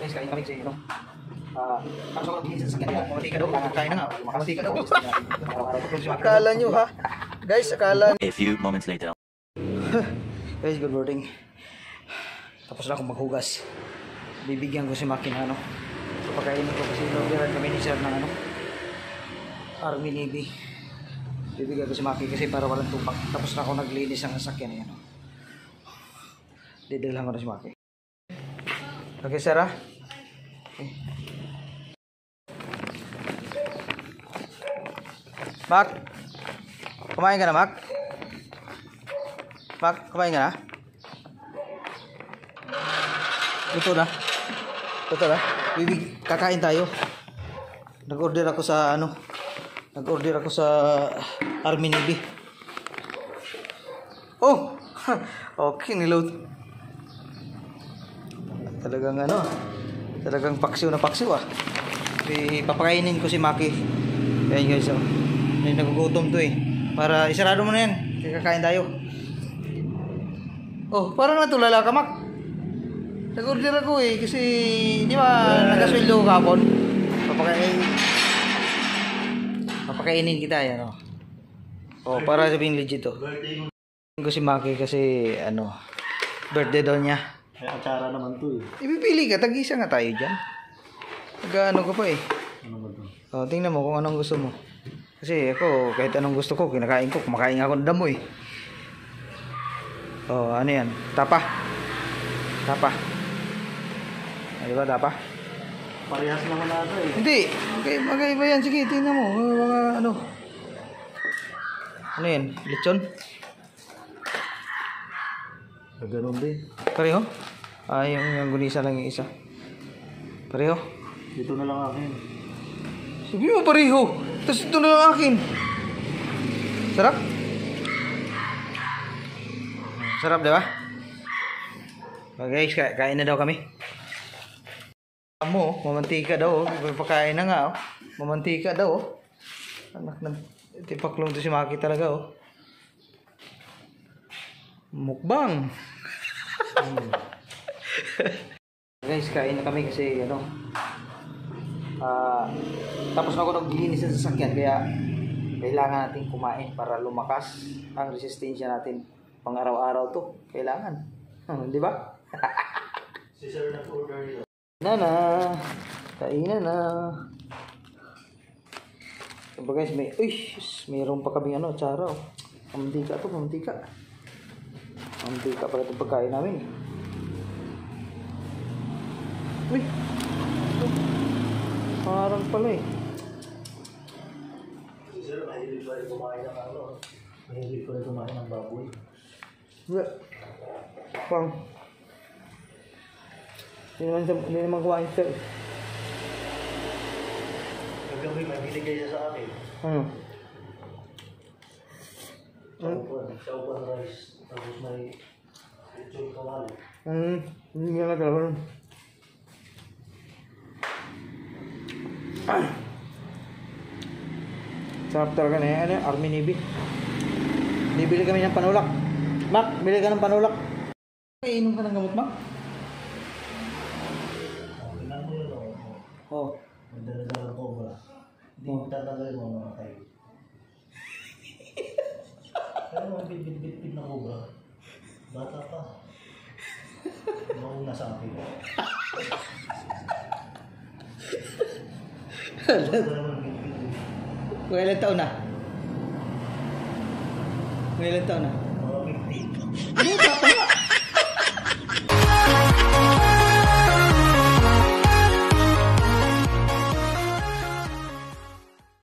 Guys, kain kami kasi, ano? Tapos ako nagbihis sa kanya. Mamantika daw. Kain na nga. Mamantika daw. Akala nyo ha? Guys, akala. A few moments later. Guys, good morning. Tapos na akong maghugas. Bibigyan ko si Makina, ano? So, pagkainin ko kasi nag-direct kami ni Sir ng, ano? Army Navy. Bibigyan ko si Maki kasi para walang tupak. Tapos na ako naglinis ng sasakyan, ano? Didalhan ko na si Maki. Okay, Sir, ha? Okay. Mak, kumain ka na, Mak? Mak, kumain ka na? Luto na. Luto na. Kakain tayo. Nag-order ako sa ano? Nag-order ako sa Army Navy. Oh! Okay, niload. Talagang ano? Talagang paksiw na paksiw ah. Papakainin ko si Maki. Ayan guys, oh. May nagugutom to eh. Para isarado mo na yan. Kakain tayo. Oh, parang natulala ka, Mak. Nag-order ako eh. Kasi, di ba, nagasweldo ko kapon. Papakainin kita yan, oh. Oh, para sabihin legit to. Birthday ko si Maki kasi, ano, birthday daw niya. Ay, atsara naman to eh. Ipipili ka, tag-isa nga tayo dyan. Nag-ano ka pa eh. Ano ba to? Oh, tingnan mo kung anong gusto mo. Kasi ako, kahit anong gusto ko, kinakain ko. Kumakain ako ng damo eh. Oh, ano yan? Tapa. Tapa. Ano ba, tapa? Parehas naman na ito eh. Hindi. Magkaiba yan. Sige, tingnan mo. Mga ano. Ano yan? Lechon? Ganun din. Pareho? Ah, yung gunisa lang yung isa. Pareho? Dito na lang akin. Sabi mo pareho. Tapos ito na lang akin. Sarap? Sarap, di ba? Okay, guys, kain na daw kami. Mo, mamantika daw. Pagpakain na nga, oh. Mamantika daw, oh. Anak ng tipaklong to si Maki talaga, oh. Mukbang. Guys, kain na kami kasi, ano, tapos na ako naglilinis sa sasakyan, kaya kailangan natin kumain para lumakas ang resistensya natin pang araw-araw to. Kailangan. Di ba? Si Sir nag-order yun. Kainan na. Diba guys, mayroon pa kami ano, tsara, oh. Mamantika to, mamantika. Mamantika pala itong pagkain namin. Uy! Parang pala eh. Si Sir, mahilig pa rin kumain ng ano. Mahilig pa rin kumain ng baboy. Pang. Hindi naman kumain siya eh. Kagabi may binigay siya sa akin. Saupan rice. Tapos may lechon kawali. Hindi nga nagkala nun. Sarap talaga na yan. Army Navy. Bibili kami ng panulak. Mak, bili ka ng panulak. Iinom ka ng gamot, Mak? Kailangan mo yun ako. Oo. Magdala-dala ko ba? Hindi mo tatanggalin mo mga kayo. Kaya mo bit-bit-bit na ko ba? Bata pa. Mauna sa akin. Kung ilan taon na? Kung ilan taon na? Mga 50.